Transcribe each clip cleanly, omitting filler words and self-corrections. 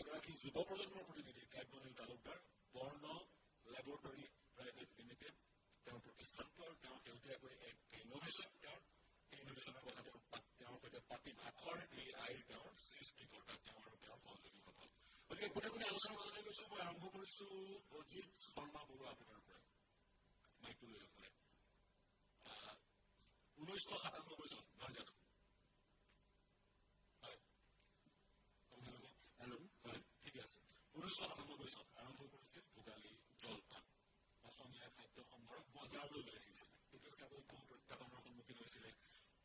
এগৰাকী যুৱ প্ৰজন্মৰ প্ৰতিনিধি কাব্যনীল তালুকদাৰ বৰ্ণ লেবৰেটৰী প্ৰাইভেট লিমিটেড তেওঁৰ প্ৰতিষ্ঠানটো আৰু তেওঁ শেহতীয়াকৈ এক ইনোভেশ্যন এই ইনোভেশ্যনৰ কথা তেওঁৰ সৈতে পাতিম আখৰ এই আইৰ তেওঁৰ সৃষ্টিকৰ্তা তেওঁ আৰু তেওঁৰ সহযোগীসকল গতিকে গোটেই আলোচনাৰ মাজলৈ গৈছো মই আৰম্ভ কৰিছো অজিত শৰ্মা বৰুৱা আপোনাৰ পৰা মাইকটো লৈ ললে 1997 চন নহয় জানো হয় ঠিকে আছে 1997 চন আৰম্ভ কৰিছিল ভোগালী জলপান অসমীয়া খাদ্য সম্ভাৰক বজাৰলৈ লৈ আহিছিল তেতিয়া চাগৈ বহু প্ৰত্যাহ্বানৰ সন্মুখীন হৈছিলে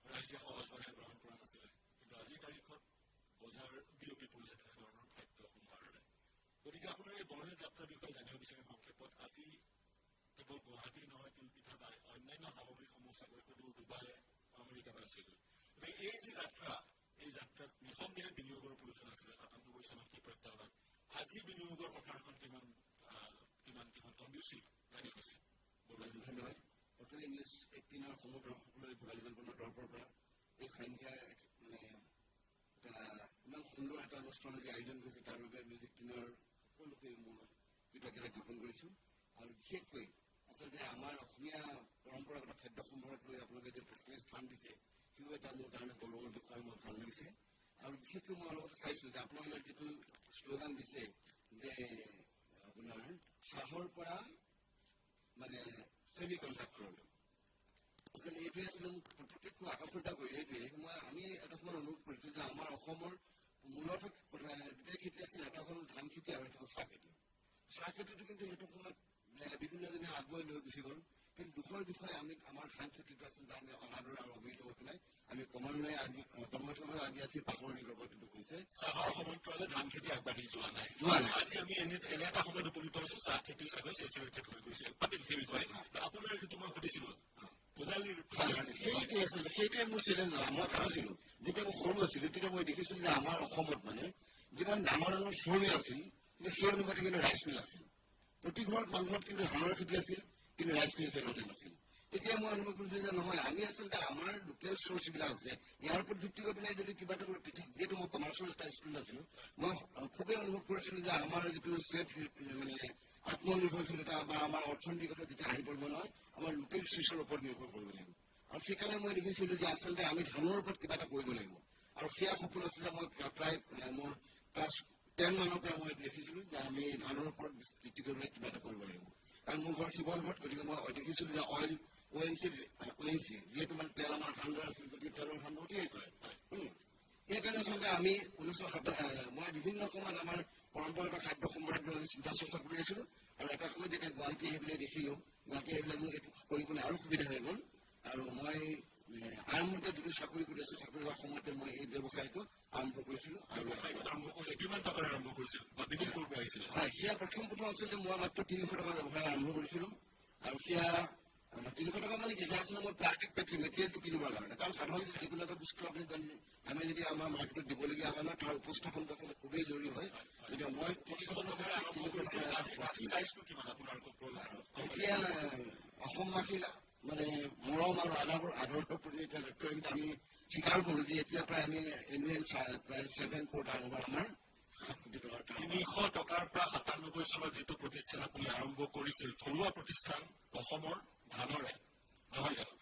ৰাইজে সহজভাৱে গ্ৰহণ কৰা নাছিলে কিন্তু আজিৰ তাৰিখত বজাৰ বিয়পি পৰিছে তেনেধৰণৰ খাদ্য সম্ভাৰৰে গতিকে আপোনাৰ এই বৰ্ণীয় যাত্ৰাৰ বিষয়ে জানিব বিচাৰিম সংক্ষেপত আজি কেৱল গুৱাহাটী নহয় তিলপিঠা বা অন্যান্য সামগ্ৰীসমূহ চাগৈ সুদূৰ ডুবাই আমেৰিকা আছিল গতিকে এই যি যাত্ৰা এই যাত্ৰাত নিঃসন্দেহে বিনিয়োগৰ প্ৰয়োজন আছিলে 97 চনত কি প্ৰত্যাহ্বান আজি বিনিয়োগৰ পথাৰখন কিমান কণ্ডিউচিভ জানিব বিচাৰিম ধন্যবাদ প্ৰথমে নিউজ 18 সমগ্ৰসকলে ভোগালী জলপানৰ তৰফৰ পৰা এই সংখ্যাৰ মানে ইমান সুন্দৰ এটা অনুষ্ঠান যে আয়োজন কৰিছে তাৰ বাবে নিউজ 18 সকলোকে মই কৃতজ্ঞতা জ্ঞাপন কৰিছোঁ আৰু বিশেষকৈ আচলতে আমাৰ অসমীয়া পৰম্পৰাগত খাদ্য সম্ভাৰক লৈ আপোনালোকে যে প্ৰথমে স্থান দিছে সিও এটা মোৰ কাৰণে গৌৰৱৰ বিষয় মোৰ ভাল লাগিছে আৰু বিশেষকৈ মই অলপ চাইছোঁ যে আপোনালোকে যিটো শ্লোগান দিছে যে আপোনাৰ চাহৰ পৰা মানে চেমি কণ্ডাক্টৰলৈ আচলতে এইটোৱে আছিলে মোক প্ৰত্যেক খুব আকৰ্ষিত কৰি এইটোৱে আমি এটা সময় অনুভৱ কৰিছোঁ যে আমাৰ অসমৰ মূলত দুটাই খেতি আছিলে এটা হ'ল ধান খেতি আৰু এটা হ'ল চাহ খেতি চাহ খেতিটো কিন্তু সেইটো সময়ত বিভিন্নজনে আগুৱাই লৈ গুচি গ'ল কিন্তু দুখৰ বিষয়ে আমি আমাৰ ধান খেতিটো আচলতে আমি অনাদৰ আৰু অবৈধ হৈ পেলাই আমি ক্ৰমান্বয়ে আজি আজি পাহৰি প্ৰৱৰ্তিত হৈছে চাহৰ সমান্তৰালে ধান খেতি আগবাঢ়ি যোৱা নাই আজি আমি এনে এটা সময়ত উপনীত হৈছো চাহ খেতি চাগৈ চেচুৰেটেড হৈ গৈছে পাতিম সেই বিষয়ে আপোনাৰ যিটো মই সুধিছিলো সেইটোৱে মোৰ চেলেঞ্জ মই ভাবিছিলো যেতিয়া মই সৰু আছিলো তেতিয়া মই দেখিছিলো যে আমাৰ অসমত মানে যিমান ডাঙৰ ডাঙৰ শ্ৰমিক আছিল কিন্তু সেই অনুপাতে কিন্তু ৰাইচ মিল আছিল প্ৰতি ঘৰত মানুহত কিন্তু ধানৰ খেতি আছিল কিন্তু ৰাইচ মিল ফেৰতে নাছিল তেতিয়া মই অনুভৱ কৰিছো যে নহয় আমি আচলতে আমাৰ লোকেল চ'ৰ্চ বিলাক আছে ইয়াৰ ওপৰত ভিত্তি কৰি পেলাই যদি কিবা এটা পৃথক যিহেতু মই কমাৰ্চিয়েল এটা ষ্টুডেণ্ট আছিলো মই খুবেই অনুভৱ কৰিছিলো যে আমাৰ যিটো চেফ মানে আত্মনিৰ্ভৰশীলতা বা আমাৰ অৰ্থনৈতিকতা যেতিয়া আহি পৰিব নহয় আমাৰ লোকেল চ'ৰ্চৰ ওপৰত নিৰ্ভৰ কৰিব লাগিব আৰু সেইকাৰণে মই দেখিছিলো যে আচলতে আমি ধানৰ ওপৰত কিবা এটা কৰিব লাগিব আৰু সেয়া সপোন আছিলে মই প্ৰায় মোৰ ক্লাছ 10 মানৰ পৰা মই দেখিছিলো যে আমি ধানৰ ওপৰত ভিত্তি কৰি কিবা এটা কৰিব লাগিব কাৰণ মোৰ ঘৰ শিৱসাগৰত গতিকে মই দেখিছিলো যে অইল ONC যিহেতু মানে তেল আমাৰ ধান্দা আছিল গতিকে তেলৰ ধান্দা উঠিয়াই কৰে সেইকাৰণে আচলতে আমি 1970 মই বিভিন্ন সময়ত আমাৰ পৰম্পৰাগত খাদ্য সম্ভাৰক লৈ চিন্তা চৰ্চা কৰি আছিলো আৰু এটা সময়ত যেতিয়া গুৱাহাটী আহিবলৈ দেখিলো গুৱাহাটী আহিবলৈ মোক এইটো কৰিবলৈ আৰু সুবিধা হৈ গ'ল আৰু মই আৰম্ভতে যিটো চাকৰি কৰি আছো চাকৰি হোৱাৰ সময়তে মই এই ব্যৱসায়টো আৰম্ভ কৰিছিলো আৰু কিমান টকাৰ আৰম্ভ কৰিছিল হয় সেয়া প্ৰথম আচলতে মই মাত্ৰ 300 টকাৰ ব্যৱসায় আৰম্ভ কৰিছিলো আৰু সেয়া 300 টকা মানে যেতিয়া আছিলে মই প্লাষ্টিক পেকিং মেটেৰিয়েলটো কিনিবৰ কাৰণে কাৰণ সাধাৰণতে যিকোনো এটা বস্তু আমি যদি আমাৰ মাৰ্কেটত দিবলগীয়া হয় ন তাৰ উপস্থাপনটো আচলতে খুবেই জৰুৰী হয় গতিকে মই এতিয়া অসমবাসীৰ মানে মৰম আৰু আদৰ্শৰ প্ৰতি আমি স্বীকাৰ কৰো যে এতিয়া প্ৰায় আমি এনুৱেল প্ৰায় 7 কোটি টাৰ্ণঅভাৰ আমাৰ 7 কোটি টকাৰ 300 টকাৰ পৰা 97 চনত যিটো প্ৰতিষ্ঠান আপুনি আৰম্ভ কৰিছিল থলুৱা প্ৰতিষ্ঠান অসমৰ ধানৰে নহয় জানো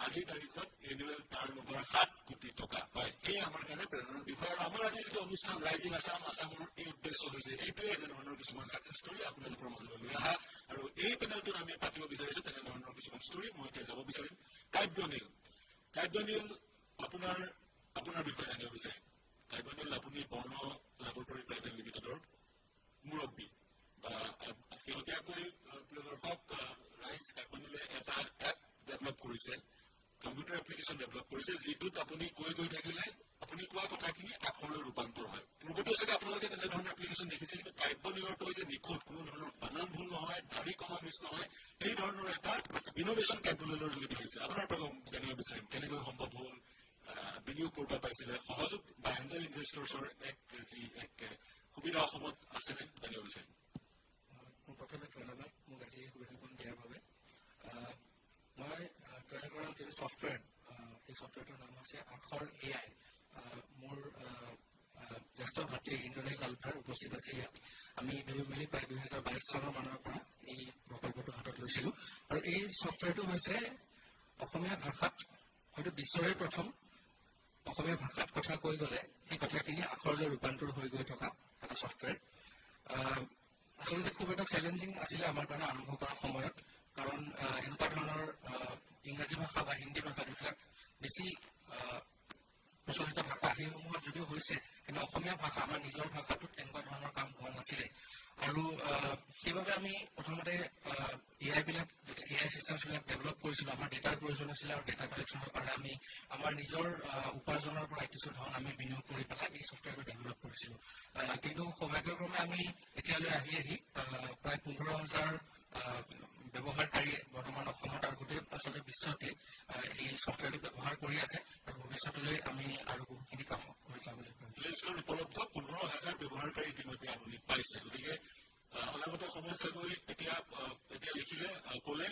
আজিৰ তাৰিখত এনুৱেল টাৰ্ণঅভাৰ 7 কোটি টকা হয় এই আমাৰ কাৰণে প্ৰেৰণাৰ বিষয় আৰু আমাৰ আজি যিটো অনুষ্ঠান ৰাইজিং আছামৰ এই উদ্দেশ্য হৈছে এইটোৱে এনেধৰণৰ কিছুমান চাকচেছ ষ্টৰী আপোনালোকৰ মাজলৈ লৈ অহা আৰু এই পেনেলটোত আমি পাতিব বিচাৰিছো তেনেধৰণৰ কিছুমান ষ্টৰী মই এতিয়া যাব বিচাৰিম কাব্যনীল আপোনাৰ বিষয়ে জানিব বিচাৰিম কাব্যনীল আপুনি বৰ্ণ লেবৰেটৰী প্ৰাইভেট লিমিটেডৰ মুৰব্বী বা শেহতীয়াকৈ প্ৰিয় দৰ্শক ৰাইজ কাব্যনীলে এটা এপ ডেভেলপ কৰিছে কম্পিউটাৰ এপ্লিকেশ্যন ডেভেলপ কৰিছে যিটোত আপুনি গৈ থাকিলে আপুনি কোৱা কথাখিনি আখৰলৈ ৰূপান্তৰ হয় পূৰ্বতে চাগে আপোনালোকে তেনেধৰণৰ এপ্লিকেশ্যন দেখিছে কিন্তু কাব্যনীলৰটো হৈছে নিখুঁত কোনো ধৰণৰ বানান ভুল নহয় ধাৰী কমা মিছ নহয় এই ধৰণৰ এটা ইনোভেশ্যন কাব্যনীলৰ যোগেদি হৈছে আপোনাৰ পৰা জানিব বিচাৰিম কেনেকৈ সম্ভৱ হ'ল বিনিয়োগ কৰিব পাইছিলে সহযোগ বা এঞ্জেল ইনভেষ্টৰ্ছৰ এক সুবিধা অসমত আছেনে জানিব বিচাৰিম প্ৰথমে ধন্যবাদ মোক আজি সুবিধাকণ দিয়াৰ বাবে মই তৈয়াৰ কৰা যিটো ছফ্টৱেৰ সেই ছফ্টৱেৰটোৰ নাম হৈছে আখৰ AI মোৰ জ্যেষ্ঠ ভাতৃ ইন্দ্ৰনীল লালুকাৰ উপস্থিত আছে ইয়াত। আমি দুই মিলি প্ৰায় 2022 চনৰ মানৰ পৰা এই প্ৰকল্পটো হাতত লৈছিলোঁ। আৰু এই ছফ্টৱেৰটো হৈছে অসমীয়া ভাষাত হয়তো বিশ্বৰে প্ৰথম অসমীয়া ভাষাত কথা কৈ গ'লে সেই কথাখিনি আখৰলৈ ৰূপান্তৰ হৈ গৈ থকা এটা ছফ্টৱেৰ। আচলতে খুব এটা চেলেঞ্জিং আছিলে আমাৰ কাৰণে আৰম্ভ কৰাৰ সময়ত, কাৰণ এনেকুৱা ধৰণৰ ইংৰাজী ভাষা বা হিন্দী ভাষা যিবিলাক বেছি প্ৰচলিত ভাষা সেইসমূহত যদিও হৈছে, কিন্তু অসমীয়া ভাষা আমাৰ নিজৰ ভাষাটোত এনেকুৱা ধৰণৰ কাম হোৱা নাছিলে। আৰু সেইবাবে আমি প্ৰথমতে AI চিষ্টেমছবিলাক ডেভেলপ কৰিছিলোঁ। আমাৰ ডেটাৰ প্ৰয়োজন হৈছিলে আৰু ডেটা কালেকশ্যনৰ কাৰণে আমি আমাৰ নিজৰ উপাৰ্জনৰ পৰা কিছু ধন আমি বিনিয়োগ কৰি পেলাই এই ছফ্টৱেৰটো ডেভেলপ কৰিছিলোঁ। কিন্তু সৌভাগ্যক্ৰমে আমি এতিয়ালৈ আহি প্ৰায় 15,000 ব্যৱহাৰকাৰী বৰ্তমান অসমত আৰু গোটেই আচলতে বিশ্বতে এই ছফ্টৱেৰটো ব্যৱহাৰ কৰি আছে, আৰু ভৱিষ্যতলৈ আমি আৰু বহুখিনি কাম কৰি যাম বুলি ভাবিছোঁ। প্লে ষ্ট'ৰত উপলব্ধ 15,000 ব্যৱহাৰকাৰী ইতিমধ্যে আপুনি পাইছে। গতিকে অনাগত সময়ত চাগৈ এতিয়া লিখিলে ক'লে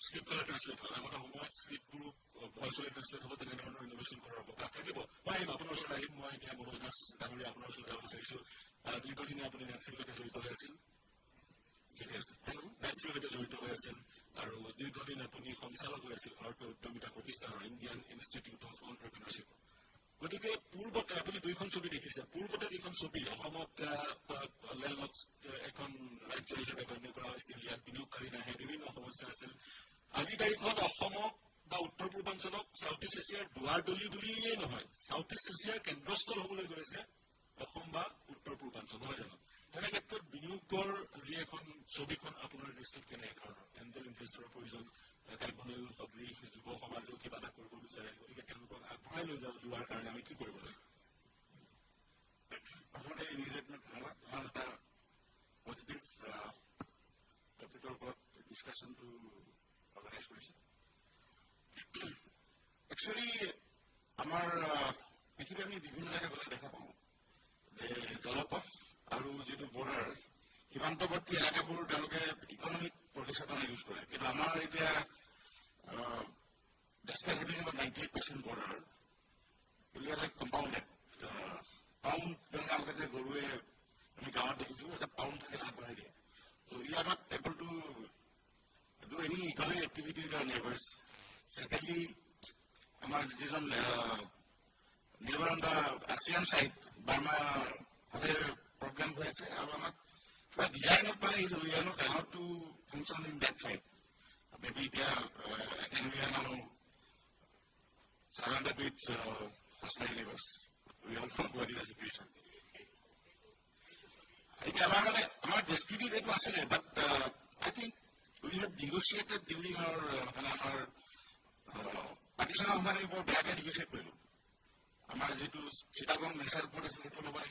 স্ক্ৰিপ্টলৈ ট্ৰান্সলেট হয়। অনাগত সময়ত স্ক্ৰিপ্টবোৰ ভইচলৈ ট্ৰান্সলেট হ'ব, তেনেধৰণৰ ইন'ভেশ্যন কৰাৰ অৱকাশ থাকিব। মই আহিম আপোনাৰ ওচৰত আহিম। মই এতিয়া মনোজ দাস ডাঙৰীয়া আপোনাৰ ওচৰত যাব বিচাৰিছোঁ। দীৰ্ঘদিনে আপুনি নেটফ্লিক্সৰ সৈতে জড়িত হৈ আছিল, ঠিকে আছে, নেটফ্লিক্সৰ সৈতে জড়িত হৈ আছিল, আৰু দীৰ্ঘদিন আপুনি সঞ্চালক হৈ আছিল ভাৰতীয় উদ্যমিতা প্ৰতিষ্ঠানৰ ইণ্ডিয়ান ইনষ্টিটিউট অফ এণ্টাৰপ্ৰিনাৰশ্বিপ। গতিকে পূৰ্বতে আপুনি দুইখন ছবি দেখিছে। পূৰ্বতে যিখন ছবি অসমত লেণ্ডলক এখন ৰাজ্য হিচাপে গণ্য কৰা হৈছিল, ইয়াত বিনিয়োগকাৰী নাহে, বিভিন্ন সমস্যা আছিল। আজিৰ তাৰিখত অসমক বা উত্তৰ পূৰ্বাঞ্চলক চাউথ ইষ্ট এছিয়াৰ দুৱাৰ দলি বুলিয়েই নহয়, চাউথ ইষ্ট এছিয়াৰ কেন্দ্ৰস্থল হ'বলৈ গৈ আছে অসম বা উত্তৰ পূৰ্বাঞ্চল, নহয় জানো? তেনে ক্ষেত্ৰত বিনিয়োগৰ যি এখন ছবিখন আপোনাৰ দৃষ্টিত কেনেধৰণৰ? এঞ্জেল ইনভেষ্টৰৰ প্ৰয়োজন, কাৰ্বনেল সদৃশ যুৱ সমাজেও কিবা এটা কৰিব বিচাৰে, গতিকে তেওঁলোকক আগবঢ়াই লৈ যোৱাৰ কাৰণে আমি কি কৰিব লাগে? প্ৰথমতে ইমিডিয়েটমেণ্ট এটা পজিটিভ টপিকৰ ওপৰত ডিছকাশ্যনটো অৰ্গেনাইজ কৰিছে। একচুৱেলি আমাৰ পৃথিৱী আমি বিভিন্ন জেগা গ'লে দেখা পাওঁ যে জলপথ আৰু যিটো বৰ্ডাৰ সীমান্তৱৰ্তী এলেকাবোৰ তেওঁলোকে ইকনমিক প্ৰচেছৰ কাৰণে ইউজ কৰে। কিন্তু আমাৰ এতিয়া despite having about 98% border, we are like compounded. Pound যেনেকৈ আগতে গৰুৱে আমি গাঁৱত দেখিছোঁ, এটা পাউণ্ড থাকে আগবঢ়াই দিয়ে। So we are not able to do any economic activity with our neighbors. Secondly, আমাৰ যিজন neighbor on the ASEAN side, Verma তাতে প্ৰগ্ৰাম হৈ আছে, আৰু আমাক কিবা ডিজাইনত মানে we are not allowed to function in that side. Maybe এতিয়া we are now surrounded with hostile neighbors. We all know what is the situation. Our destiny that was there, but I think we have negotiated during our partition of our report, back at negotiate with our to Chittagong Missile Report is a little over.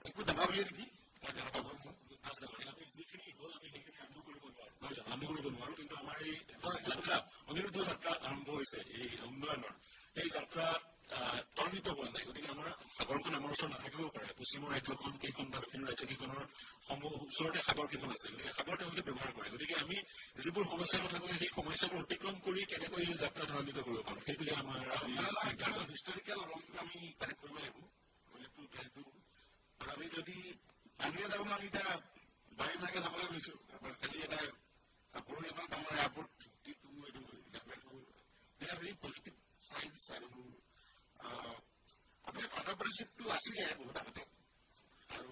I put the ability. আমি কৰিব নোৱাৰো, কিন্তু আমাৰ এই যাত্ৰা অনিৰুদ্ধ যাত্ৰা আৰম্ভ হৈছে। এই উন্নয়নৰ এই যাত্ৰা ত্বৰান্বিত হোৱা নাই। গতিকে আমাৰ সাগৰখন আমাৰ ওচৰত নাথাকিবও পাৰে। পশ্চিমৰ ৰাজ্যখন কেইখন বা দক্ষিণৰ ৰাজ্যকেইখনৰ ওচৰতে সাগৰ কেইখন আছে, গতিকে সাগৰ তেওঁলোকে ব্যৱহাৰ কৰে। গতিকে আমি যিবোৰ সমস্যাৰ কথা কওঁ, সেই সমস্যাবোৰ অতিক্ৰম কৰি কেনেকৈ এই যাত্ৰা ত্বৰান্বিত কৰিব পাৰোঁ, সেইটোহে আমাৰ হিষ্টৰিকেল আমি কানেক্ট কৰিব লাগিব। আৰু আমি যদি আমিও যাব আমি এতিয়া বাৰী মাৰ্কে যাবলৈ লৈছোঁ। খালি এটা পৰহি এখন আমাৰ এয়াৰপৰ্ট ভেৰি পজিটিভ চাইন্স, আৰু আপোনাৰ অন্ধ্ৰপ্ৰদেশটো আছিলে বহুত আগতে। আৰু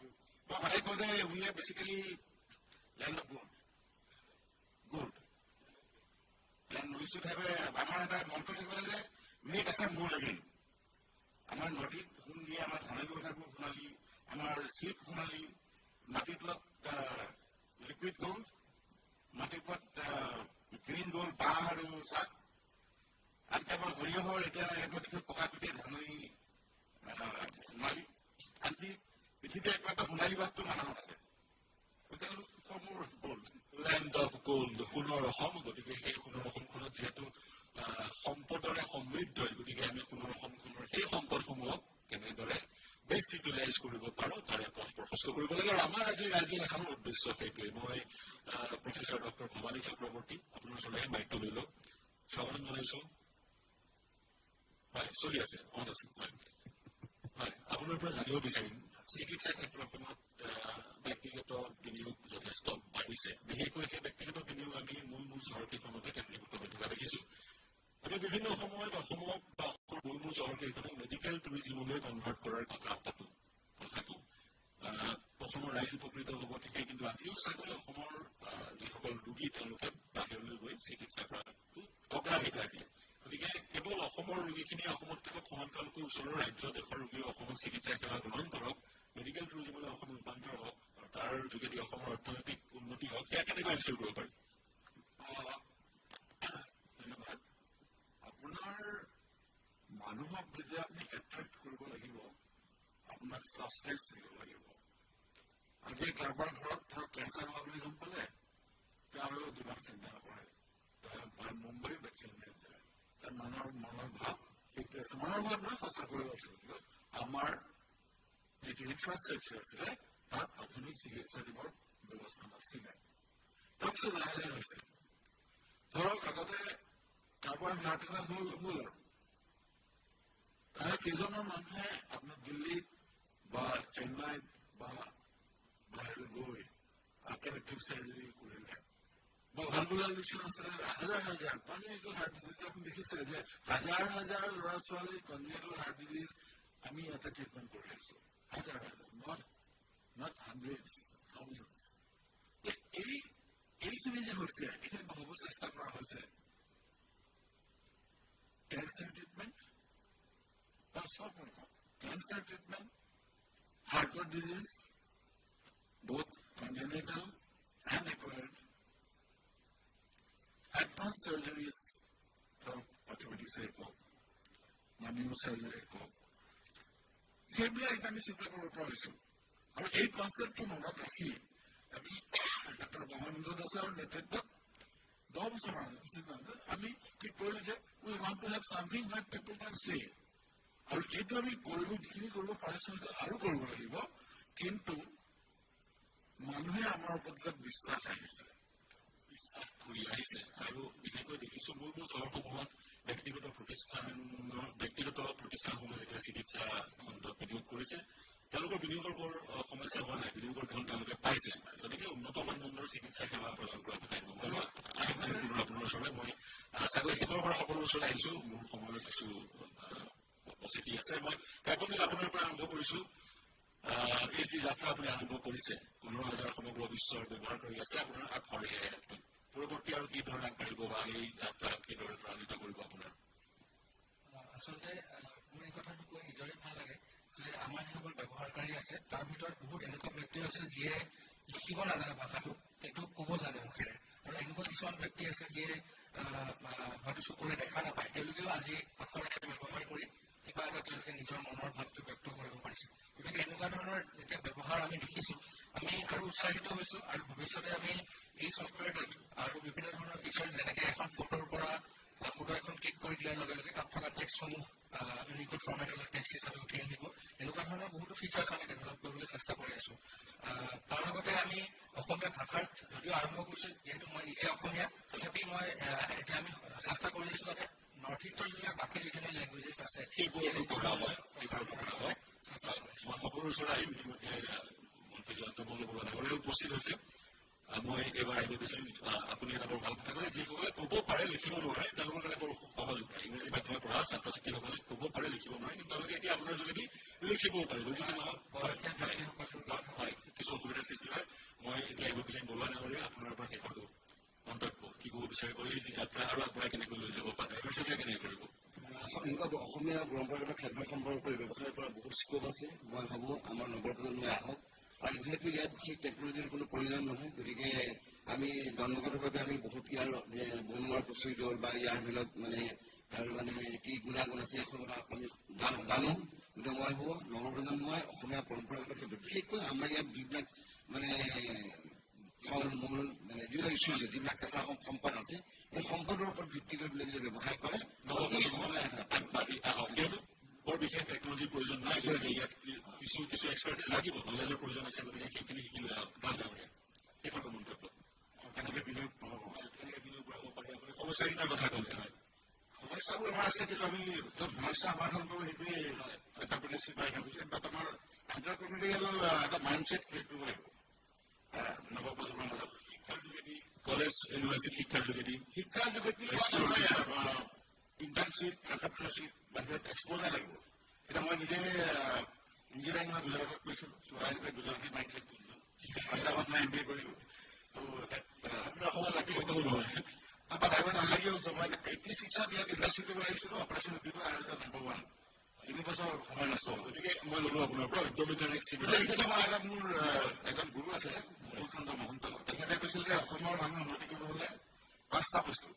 মই সদায় কওঁ যে we are basically land of gold land. We should have আমাৰ এটা মন্ত্ৰ থাকিব যে মেক আছাম গোল্ড এগেইন। আমাৰ নদীত সোণ দিয়ে, আমাৰ ধানালি কথাবোৰ সোণালী, আমাৰ চিল্ক সোণালী, মাটিৰ তলত লিকুইড গোল্ড, মাটিৰ ওপৰত গ্ৰীণ গোল্ড, বাঁহ আৰু চাহ। আৰু কেৱল সৰিয়হৰ এতিয়া একমাত্ৰ পকা গোটেই ধাননি সোণালী। আনকি পৃথিৱীৰ একমাত্ৰ সোণালী বাঘটো মানুহত আছে। লেণ্ড অফ গোল্ড, সোণৰ অসম। গতিকে সেই সোণৰ অসমখনত যিহেতু সম্পদৰে সমৃদ্ধ, গতিকে আমি সোণৰ অসমখনৰ সেই সম্পদসমূহক কেনেদৰে বেষ্ট ইউটিলাইজ কৰিব পাৰোঁ তাৰে পথ প্ৰশস্ত কৰিব লাগে। আৰু আমাৰ আজি ৰাইজিং আছামৰ উদ্দেশ্য সেইটোৱে। মই প্ৰফেচাৰ ডক্টৰ ভৱানী চক্ৰৱৰ্তী আপোনাৰ ওচৰলৈ মাইকটো লৈ লওক, স্বাগতম জনাইছোঁ। হয়, চলি আছে, অন আছে। হয়। হয়, আপোনাৰ পৰা জানিব বিচাৰিম চিকিৎসা ক্ষেত্ৰখনত ব্যক্তিগত বিনিয়োগ যথেষ্ট বাঢ়িছে। বিশেষকৈ সেই ব্যক্তিগত বিনিয়োগ আমি মূল চহৰকেইখনতে কেন্দ্ৰীভূত হৈ থকা দেখিছোঁ। আমি বিভিন্ন সময়ত অসমক বা অসমৰ মূল চহৰকেইখনক মেডিকেল টুৰিজিমলৈ কনভাৰ্ট কৰাৰ কথাটো অসমৰ ৰাইজ উপকৃত হ'ব ঠিকেই, কিন্তু আজিও চাগৈ অসমৰ যিসকল ৰোগী তেওঁলোকে বাহিৰলৈ গৈ চিকিৎসা কৰাটো অগ্ৰাধিকাৰ দিয়ে। গতিকে কেৱল অসমৰ ৰোগীখিনিয়ে অসমত থাকক, সমান্তৰালকৈ ওচৰৰ ৰাজ্য দেশৰ ৰোগীয়ে অসমত চিকিৎসা সেৱা গ্ৰহণ কৰক, মেডিকেল টুৰিজিমলৈ অসম ৰূপান্তৰ হওক আৰু তাৰ যোগেদি অসমৰ অৰ্থনৈতিক উন্নতি হওক, সেয়া কেনেকৈ এনচিয়ৰ কৰিব পাৰি? ধন্যবাদ। আপোনাৰ মানুহক যেতিয়া আপুনি এট্ৰেক্ট কৰিব লাগিব, আপোনাক ছাবষ্টেঞ্চ দিব লাগিব। আজি কাৰোবাৰ ঘৰত ধৰক কেঞ্চাৰ হোৱা বুলি গম পালে তেওঁলোকে দুবাৰ চিন্তা নকৰে, মুম্বাই বা চেন্নাইত যায়। তাৰ মানুহৰ মনৰ ভাৱ সেইটো আছে। মনৰ ভাৱ নহয়, সঁচাকৈ আছে। আমাৰ যিটো ইনফ্ৰাষ্ট্ৰাকচাৰ আছিলে তাত আধুনিক চিকিৎসা দিবৰ ব্যৱস্থা নাছিলে। তাৰপিছত লাহে লাহে হৈছে। ধৰক আগতে কাৰোবাৰ হাৰ্ট এটাক হ'ল আৰু তাৰে কেইজনৰ মানুহে আপোনাৰ দিল্লীত বা চেন্নাইত বা বাহিৰলৈ গৈ কানেক্টিভ চাৰ্জাৰী কৰিলে বা ভাল বোলা লোকচান আছিলে হাজাৰ হাজাৰ কনজেনিটেল হাৰ্ট ডিজিজ। আপুনি দেখিছে যে হাজাৰ হাজাৰ ল'ৰা ছোৱালীৰ কনজেনিটেল হাৰ্ট ডিজিজ আমি ইয়াতে ট্ৰিটমেণ্ট কৰি আছো। হাজাৰ হাজাৰ, নট হাণ্ড্ৰেডছ, থাউজেণ্ডছ। এইখিনি যে হৈছে, এইখিনি বঢ়াব চেষ্টা কৰা হৈছে। কেঞ্চাৰ ট্ৰিটমেণ্ট বা চব কেঞ্চাৰ ট্ৰিটমেণ্ট, হাৰ্টৰ disease, both congenital and acquired, advanced surgeries for orthopedics manual surgery সেইবিলাক আমি চিন্তা কৰিব পৰা হৈছোঁ। আৰু এই কনচেপ্টটো মনত ৰাখি আমি ডক্টৰ ব্ৰহ্মানন্দ দাসৰ নেতৃত্বত 10 বছৰ আমি ঠিক কৰিলোঁ যে we want to have something where people can stay। আৰু এইটো আমি যিখিনি কৰিব পাৰিছোঁ আৰু কৰিব লাগিব, কিন্তু মানুহে আমাৰ ওপৰত বিশ্বাস আহিছে, বিশ্বাস কৰি আহিছে। আৰু বিশেষকৈ দেখিছোঁ মূল চহৰসমূহত ব্যক্তিগত প্ৰতিষ্ঠানসমূহে এতিয়া চিকিৎসা খণ্ডত বিনিয়োগ কৰিছে। তেওঁলোকৰ বিনিয়োগৰ বৰ সমস্যা হোৱা নাই, বিনিয়োগৰ ধন তেওঁলোকে পাইছে। গতিকে উন্নত মানদণ্ডৰ চিকিৎসা সেৱা প্ৰদান কৰা কথা আহিব আপোনাৰ ওচৰলৈ। মই চাগৈ শেষৰ পৰা সকলোৰ ওচৰলৈ আহিছোঁ, মোৰ সময়ৰ কিছু অচিতি আছে। মই কাইপনিল আপোনাৰ পৰা আৰম্ভ কৰিছোঁ। এই যি যাত্ৰা আপুনি আৰম্ভ কৰিছে, 15,000 সমগ্ৰ বিশ্বৰ ব্যৱহাৰ কৰি আছে, আপোনাৰ আগশাৰীয়ে পৰৱৰ্তী আৰু কি ধৰণে আগবাঢ়িব বা এই যাত্ৰা কিদৰে ত্বৰান্বিত কৰিব আপোনাৰ? আচলতে মোৰ এই কথাটো কৈ নিজৰে ভাল লাগে যে আমাৰ যিসকল ব্যৱহাৰকাৰী আছে তাৰ ভিতৰত বহুত এনেকুৱা ব্যক্তি আছে যিয়ে লিখিব নাজানে ভাষাটো, কিন্তু ক'ব জানে মুখেৰে। আৰু এনেকুৱা কিছুমান ব্যক্তি আছে যিয়ে হয়তো চকুৰে দেখা নাপায়, তেওঁলোকেও আজি আখৰেৰে ব্যৱহাৰ কৰি কিবা এটা তেওঁলোকে নিজৰ মনৰ ভাৱটো ব্যক্ত কৰিব পাৰিছে। গতিকে এনেকুৱা ধৰণৰ যেতিয়া ব্যৱহাৰ আমি দেখিছোঁ, আমি আৰু উৎসাহিত হৈছোঁ। আৰু ভৱিষ্যতে আমি এই ছফ্টৱেৰটোত আৰু বিভিন্ন ধৰণৰ ফিচাৰ, যেনেকৈ এখন ফটোৰ পৰা ফটো এখন ক্লিক কৰি দিয়াৰ লগে লগে তাত থকা টেক্সটসমূহ ইউনিকোড ফৰ্মেটলৈ টেক্সট হিচাপে উঠি আহিব, এনেকুৱা ধৰণৰ বহুতো ফিচাৰ্ছ আমি ডেভেলপ কৰিবলৈ চেষ্টা কৰি আছোঁ। তাৰ লগতে আমি অসমীয়া ভাষাত যদিও আৰম্ভ কৰিছোঁ, যিহেতু মই নিজে অসমীয়া, তথাপি মই এতিয়া আমি চেষ্টা কৰি আছোঁ যাতে নৰ্থ ইষ্টৰ যিবিলাক বাকী ৰিজনেল লেংগুৱেজেছ আছে সেইবোৰতো কৰা হয়। মই সকলোৰ ওচৰলৈ আহিম। ইতিমধ্যে মন্ত্ৰী জয়ন্ত মল্লিক উপস্থিত হৈছে। মই এইবাৰ আহিব বিচাৰিম, আপুনি এটা বৰ ভাল কথা ক'লে, যিসকলে ক'ব পাৰে লিখিব নোৱাৰে তেওঁলোকৰ কাৰণে বৰ সহজ উপায়। ইংৰাজী মাধ্যমে পঢ়া ছাত্ৰ ছাত্ৰীসকলে ক'ব পাৰে লিখিব নোৱাৰে, কিন্তু তেওঁলোকে এতিয়া আপোনাৰ যোগেদি লিখিবও পাৰিব। যদি নহওক হয়, কিছু অসুবিধাৰ সৃষ্টি হয়। মই এতিয়া আহিব বিচাৰিম বৰুৱা ডাঙৰীয়া, আপোনাৰ পৰা শেষৰটো মন্তব্য কি ক'ব বিচাৰিব? এই যি যাত্ৰা আৰু আগবঢ়াই কেনেকৈ লৈ যাব পাৰে, কেনেকৈ কৰিব? এনেকুৱা অসমীয়া পৰম্পৰাগত খাদ্য সম্পৰ্কে ব্যৱসায় কৰা বহুত স্কোপ আছে। মই ভাবোঁ আমাৰ নৱপ্ৰজন্মই আহক। আৰু যিহেতু ইয়াত সেই টেকনলজিৰ কোনো প্ৰয়োজন নহয়, গতিকে আমি জন্মগতভাৱে আমি বহুত ইয়াৰ বনোৱাৰ প্ৰচুৰ বা ইয়াৰ ধৰি মানে তাৰ মানে কি গুণাগুণ আছে এইখন আমি জানো। গতিকে মই ভাবোঁ নৱপ্ৰজন্মই অসমীয়া পৰম্পৰাগত খাদ্য, বিশেষকৈ আমাৰ ইয়াত যিবিলাক মানে ফল মূল মানে যিবিলাক ইছ্যু আছে, যিবিলাক কেঁচা সম্পদ আছে, এই সম্পদৰ ওপৰত ভিত্তি কৰি পেলাই যদি ব্যৱসায় কৰে আগবাঢ়ি আহক। বৰ বিশেষ টেকনলজিৰ প্ৰয়োজন নাই, গতিকে ইয়াত কিছু এক্সপাৰ্টিজ লাগিব, নলেজৰ প্ৰয়োজন আছে। গতিকে সেইখিনি শিকি লৈ আহক। দাস ডাঙৰীয়া, শেষৰ মন্তব্য কেনেকৈ বিনিয়োগ কেনেকৈ বিনিয়োগ কৰাব পাৰি? আপুনি সমস্যাকেইটাৰ কথা ক'লে। হয়, সমস্যা সমস্যাবোৰ আমাৰ আছে, কিন্তু আমি য'ত সমস্যা সমাধান কৰোঁ সেইটোৱে এটা পলিচি বা এটা হৈছে। তাত আমাৰ এণ্টাৰপ্ৰেনিউৰিয়েল এটা মাইণ্ডছেট ক্ৰিয়েট কৰিব লাগিব নৱপ্ৰজন্মৰ মাজত। শিক্ষাৰ যোগেদি, কলেজ ইউনিভাৰ্চিটি শিক্ষাৰ যোগেদি, শিক্ষাৰ যোগেদি ইণ্টাৰ্ণশ্বিপ, এণ্টাৰপ্ৰেনাৰশ্বিপ বাহিৰত এক্সপ'জাৰ লাগিব। এতিয়া মই নিজে ইঞ্জিনিয়াৰিং মই গুজৰাটত কৰিছিলোঁ, গুজৰাটী মাইণ্ডছেট কৰিছিলোঁ, পাঞ্জাৱত মই MBA কৰিলোঁ। আপোনাৰ সময় লাগি হয়তো নহয়। But I was unlucky also. When 86 ইয়াত ইণ্ডাষ্ট্ৰিটো আহিছিলোঁ, অপাৰেশ্যন উদ্যোগৰ নম্বৰ 1 তিনি বছৰ সময় নষ্ট হ'ল। গতিকে মই ল'লো আপোনাৰ পৰা উদ্যমিতাৰ এক চিন্তা। এইটো মই এটা মোৰ এজন গুৰু আছে মুকুল চন্দ্ৰ মহন্ত, তেখেতে কৈছিল যে অসমৰ মানুহ উন্নতি কৰিব হ'লে 5টা বস্তু,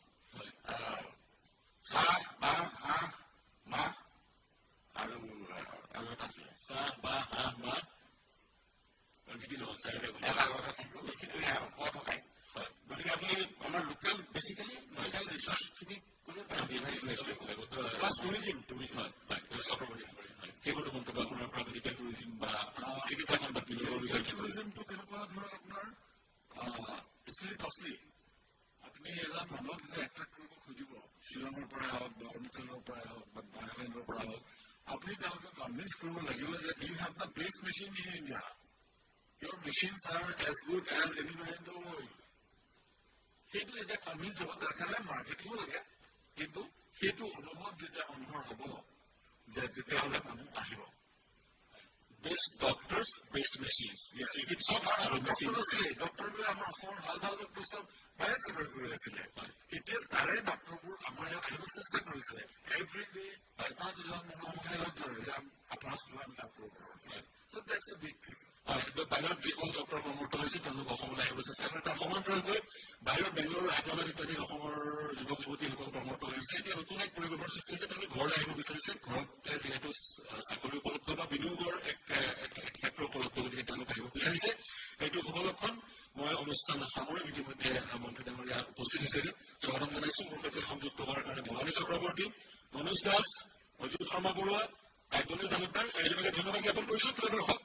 চাহ, বাঁহ, হাঁহ, মাহ আৰু এটা আছিলে চাহ, বাঁহ, হাঁহ, মাহ যি কি নহওক চাৰিটা গুণ। এটা কথা থাকিব, সেইটো থকাই। গতিকে আমি আমাৰ লোকেল বেচিকেলি লোকেল ৰিচৰ্চখিনি কৰিব পাৰিম। প্লাছ টুৰিজিম সেইবোৰতো মন্তব্য আপোনাৰ পৰা মেডিকেল টুৰিজিম বা চিকিৎসা খণ্ডত টুৰিজিমটো কেনেকুৱা ধৰক আপোনাৰ স্পেচিয়েলি কষ্টলি। আপুনি এজন মানুহক যেতিয়া এট্ৰেক্ট কৰিব খুজিব, শ্বিলঙৰ পৰাই হওক বা অৰুণাচলৰ পৰাই হওক বা নাগালেণ্ডৰ পৰা হওক, আপুনি তেওঁলোকক কনভিন্স কৰিব লাগিব যে you have the best machine in India. Your machines are as good as anywhere in the world. সেইটো যেতিয়া কনভিন্স হ'ব, তাৰ কাৰণে মাৰ্কেটিঙো লাগে, কিন্তু সেইটো অনুভৱ যেতিয়া মানুহৰ হ'ব যে তেতিয়াহ'লে মানুহ আহিব। বেষ্ট ডক্টৰ্ছ, বেষ্ট মেচিনছ, চিকিৎসক আৰু মেচিন। ডক্টৰবোৰে আমাৰ অসমৰ ভাল ভাল ডক্টৰ চব বাহিৰত চাকৰি কৰি আছিলে। এতিয়া তাৰে ডক্টৰবোৰ আমাৰ ইয়াত আহিব চেষ্টা কৰিছে। এভৰি ডে এটা দুজন মানুহ আমাক লগ ধৰে যে আপোনাৰ আমি কাম কৰিব পাৰোঁ। চ' ডেটছ এ বিগ থিং। বাহিৰত যিসকল ডক্টৰ কৰ্মৰত হৈছে তেওঁলোক অসমলৈ আহিব চেষ্টা কৰে। তাৰ সমান্তৰালকৈ বাহিৰত বেংগলোৰ, হায়দৰাবাদ ইত্যাদি অসমৰ যুৱক যুৱতীসকল কৰ্মৰত হৈছে। এতিয়া নতুন এক পৰিৱেশৰ সৃষ্টি হৈছে, তেওঁলোকে ঘৰলৈ আহিব বিচাৰিছে। ঘৰত যিহেতু চাকৰি উপলব্ধ বা বিনিয়োগৰ এক ক্ষেত্ৰ উপলব্ধ, গতিকে তেওঁলোক আহিব বিচাৰিছে। সেইটো শুভ লক্ষণ। মই অনুষ্ঠান সামৰিম। ইতিমধ্যে মন্ত্ৰী ডাঙৰীয়া উপস্থিত হৈছে, স্বাগতম জনাইছোঁ। মোৰ সৈতে সংযুক্ত হোৱাৰ কাৰণে ভৱানী চক্ৰৱৰ্তী, মনোজ দাস, অজিত শৰ্মা বৰুৱা, কাব্যনীল তালুকদাৰ চাৰিজনকে ধন্যবাদ জ্ঞাপন কৰিছোঁ। প্ৰিয় দৰ্শক,